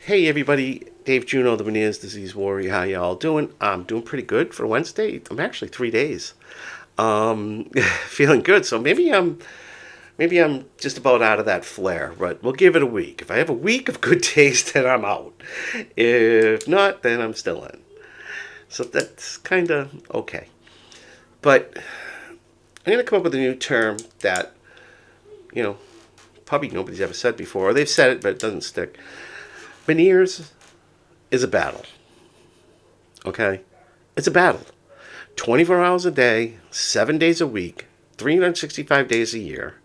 Hey everybody, Dave Juno, the Meniere's Disease Warrior. How y'all doing? I'm doing pretty good for Wednesday. I'm actually 3 days. Feeling good. So maybe I'm just about out of that flare, but we'll give it a week. If I have a week of good days, then I'm out. If not, then I'm still in. So that's kind of okay. But I'm going to come up with a new term that, you know, probably nobody's ever said before. Or they've said it, but it doesn't stick. Veneers is a battle. Okay? It's a battle. 24 hours a day, 7 days a week, 365 days a year.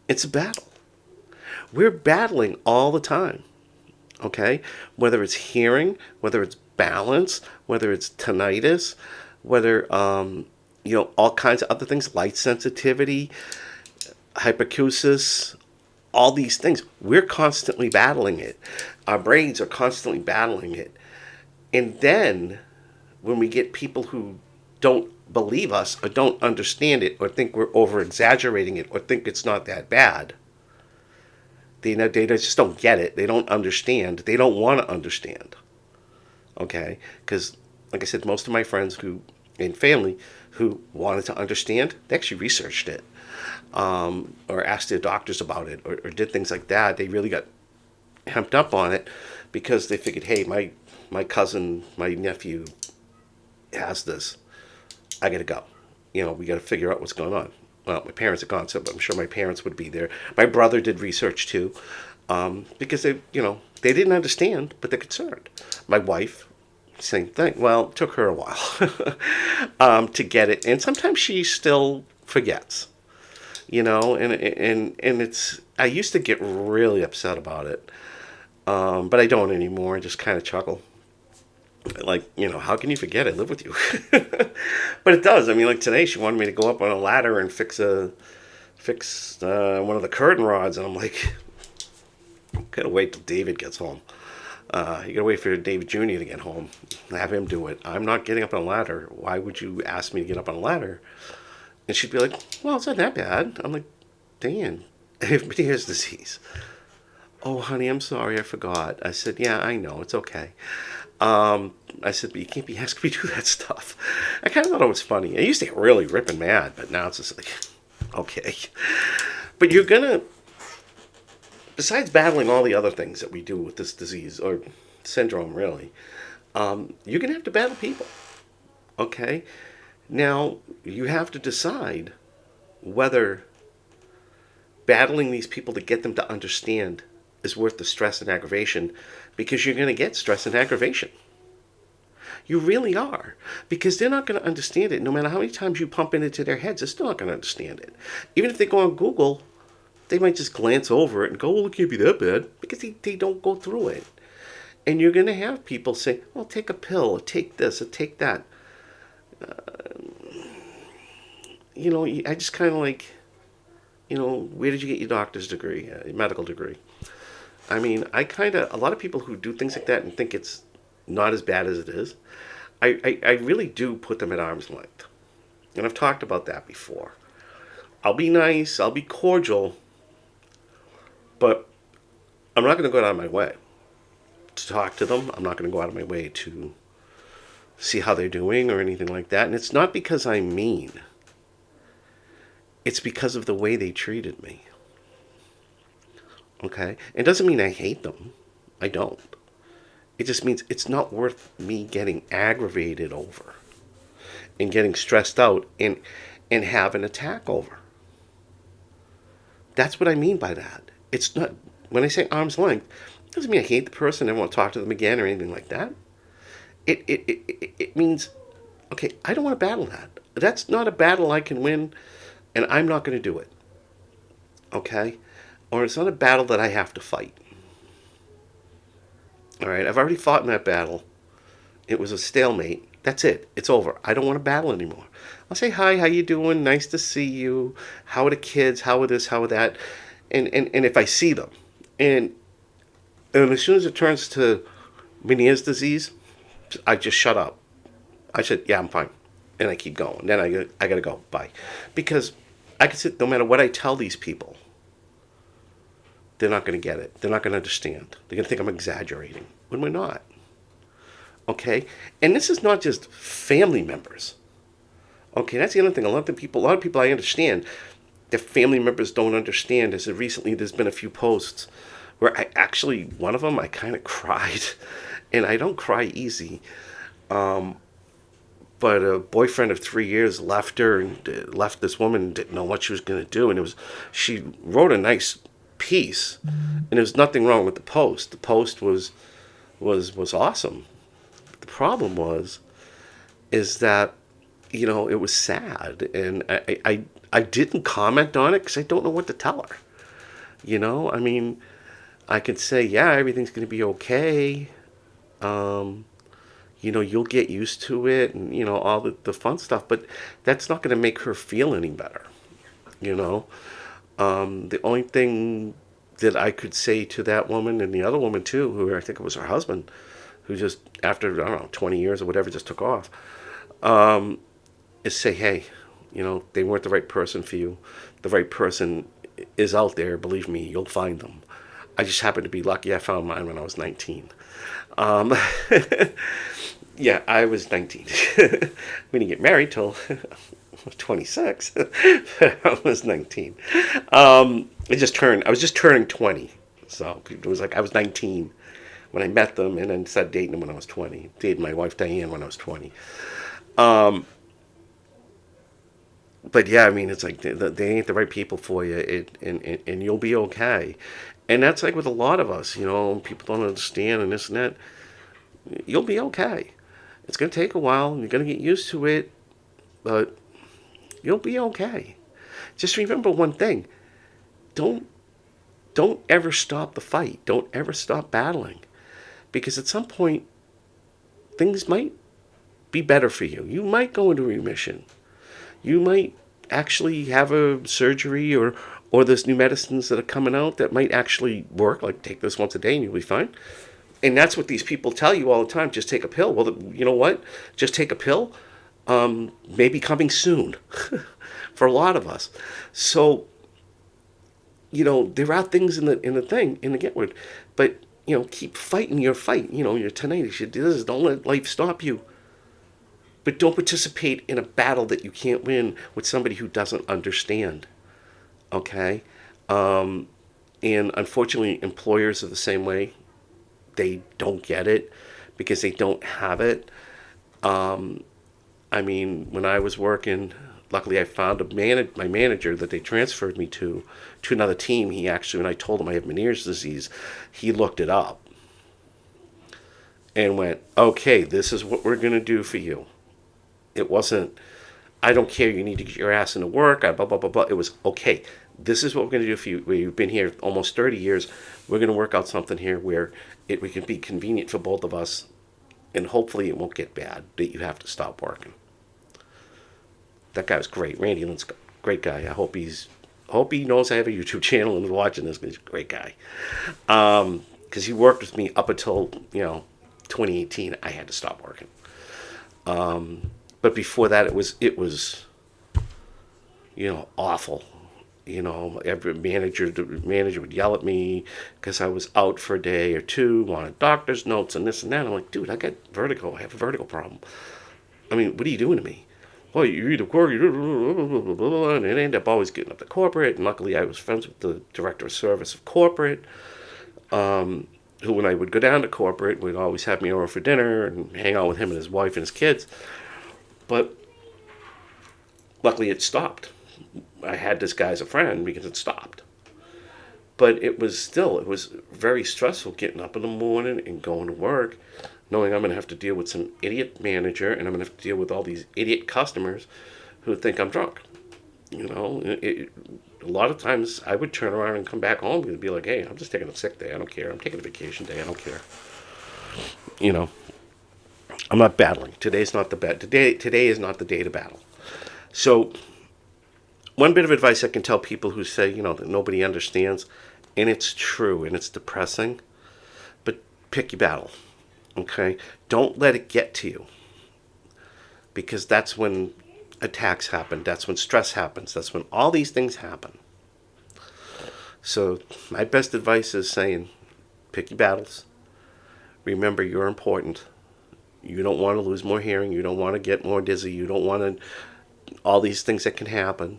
It's a battle. We're battling all the time. Okay? Whether it's hearing, whether it's balance, whether it's tinnitus, whether, all kinds of other things, light sensitivity, hyperacusis, all these things. We're constantly battling it. Our brains are constantly battling it. And then when we get people who don't believe us or don't understand it or think we're over exaggerating it or think it's not that bad, they just don't get it. They don't understand. They don't want to understand. Okay? Because, like I said, most of my friends and family who wanted to understand, they actually researched it. Or asked their doctors about it, or did things like that. They really got hemped up on it because they figured, hey, my cousin, my nephew has this. I got to go. We got to figure out what's going on. Well, my parents are gone, so I'm sure my parents would be there. My brother did research too, because they didn't understand, but they're concerned. My wife, same thing. Well, it took her a while to get it, and sometimes she still forgets. And it's, I used to get really upset about it, but I don't anymore. I just kind of chuckle. Like, how can you forget? I live with you. But it does. I mean, like today, she wanted me to go up on a ladder and fix one of the curtain rods, and I'm like, gotta wait till David gets home. You gotta wait for David Jr. to get home. Have him do it. I'm not getting up on a ladder. Why would you ask me to get up on a ladder? And she'd be like, well, it's not that bad. I'm like, Dan, I have Meniere's disease. Oh, honey, I'm sorry, I forgot. I said, yeah, I know, it's okay. I said, but you can't be asking me to do that stuff. I kind of thought it was funny. I used to get really ripping mad, but now it's just like, okay. But you're going to, besides battling all the other things that we do with this disease, or syndrome really, you're going to have to battle people, okay? Now, you have to decide whether battling these people to get them to understand is worth the stress and aggravation, because you're going to get stress and aggravation. You really are, because they're not going to understand it. No matter how many times you pump it into their heads, they're still not going to understand it. Even if they go on Google, they might just glance over it and go, well, it can't be that bad, because they don't go through it. And you're going to have people say, well, take a pill, or take this, or take that. I just kind of like, where did you get your doctor's degree, your medical degree? I mean, a lot of people who do things like that and think it's not as bad as it is, I really do put them at arm's length. And I've talked about that before. I'll be nice, I'll be cordial, but I'm not going to go out of my way to talk to them. I'm not going to go out of my way to see how they're doing or anything like that. And it's not because I'm mean. It's because of the way they treated me. Okay? It doesn't mean I hate them. I don't. It just means it's not worth me getting aggravated over and getting stressed out and have an attack over. That's what I mean by that. It's not, when I say arm's length, it doesn't mean I hate the person and won't talk to them again or anything like that. It means, okay, I don't want to battle that. That's not a battle I can win, and I'm not going to do it. Okay? Or it's not a battle that I have to fight. All right? I've already fought in that battle. It was a stalemate. That's it. It's over. I don't want to battle anymore. I'll say, hi, how you doing? Nice to see you. How are the kids? How are this? How are that? And if I see them. And as soon as it turns to Meniere's disease, I just shut up. I said, yeah, I'm fine. And I keep going. Then I got to go. Bye. Because I can sit, no matter what I tell these people, they're not going to get it. They're not going to understand. They're going to think I'm exaggerating when we're not. Okay? And this is not just family members. Okay, that's the other thing. A lot of people I understand, their family members don't understand. As of recently, there's been a few posts where one of them, I kind of cried. And I don't cry easy. But a boyfriend of 3 years left her and left this woman, didn't know what she was going to do. And she wrote a nice piece, and there was nothing wrong with the post. The post was awesome. The problem is that, it was sad, and I didn't comment on it because I don't know what to tell her. I mean, I could say, yeah, everything's going to be okay. You'll get used to it, and all the fun stuff, but that's not going to make her feel any better. The only thing that I could say to that woman, and the other woman too, who I think it was her husband, who just after, I don't know, 20 years or whatever, just took off, is say, hey, they weren't the right person for you. The right person is out there. Believe me, you'll find them. I just happened to be lucky. I found mine when I was 19. Yeah, I was 19. We didn't get married till I was 26. I was 19. I was just turning 20. So it was like I was 19 when I met them, and then started dating them when I was 20. Dated my wife Diane when I was 20. But yeah, I mean, it's like they ain't the right people for you, and you'll be okay. And that's like with a lot of us, people don't understand and this and that. You'll be okay. It's going to take a while, and you're going to get used to it, but you'll be okay. Just remember one thing. Don't ever stop the fight. Don't ever stop battling. Because at some point, things might be better for you. You might go into remission. You might actually have a surgery or there's new medicines that are coming out that might actually work, like take this once a day and you'll be fine. And that's what these people tell you all the time. Just take a pill. Well, you know what? Just take a pill. Maybe coming soon for a lot of us. So, there are things in the Getward, but keep fighting your fight. Your tinnitus. You do this. Don't let life stop you. But don't participate in a battle that you can't win with somebody who doesn't understand. Okay? And unfortunately, employers are the same way. They don't get it because they don't have it. I mean, when I was working, luckily I found my manager that they transferred me to another team. He actually, when I told him I have Meniere's disease, he looked it up and went, okay, this is what we're going to do for you. It wasn't, I don't care, you need to get your ass into work, blah, blah, blah, blah. It was, okay, this is what we're going to do for you. We've been here almost 30 years. We're going to work out something here where we can be convenient for both of us, and hopefully it won't get bad that you have to stop working. That guy was great. Randy Lynn's a great guy. I hope he knows I have a YouTube channel and is watching this. He's a great guy. Because he worked with me up until 2018. I had to stop working. But before that, it was awful. Every manager would yell at me because I was out for a day or two, wanted doctor's notes and this and that. I'm like, dude, I got vertigo. I have a vertigo problem. I mean, what are you doing to me? Well, you read a query, and it ended up always getting up to corporate. And luckily, I was friends with the director of service of corporate, who, when I would go down to corporate, would always have me over for dinner and hang out with him and his wife and his kids. But luckily, it stopped. I had this guy as a friend because it stopped. But it was very stressful getting up in the morning and going to work, knowing I'm going to have to deal with some idiot manager and I'm going to have to deal with all these idiot customers who think I'm drunk. A lot of times I would turn around and come back home and be like, hey, I'm just taking a sick day. I don't care. I'm taking a vacation day. I don't care. I'm not battling. Today is not the day to battle. So one bit of advice I can tell people who say, that nobody understands, and it's true and it's depressing, but pick your battle. Okay? Don't let it get to you. Because that's when attacks happen. That's when stress happens. That's when all these things happen. So my best advice is saying, pick your battles. Remember, you're important. You don't want to lose more hearing. You don't want to get more dizzy. You don't want to, all these things that can happen,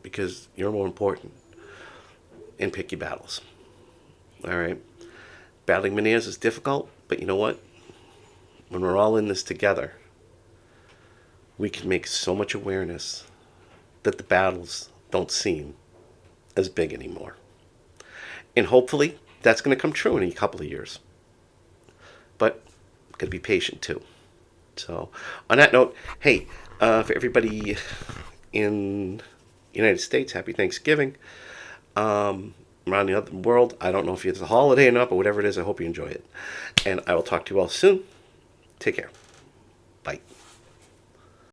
because you're more important. And pick your battles. All right. Battling Meniere's is difficult, but you know what? When we're all in this together, we can make so much awareness that the battles don't seem as big anymore. And hopefully that's going to come true in a couple of years. But got to be patient too. So, on that note, hey, for everybody in the United States, happy Thanksgiving. Around the other world, I don't know if it's a holiday or not, but whatever it is, I hope you enjoy it. And I will talk to you all soon. Take care. Bye.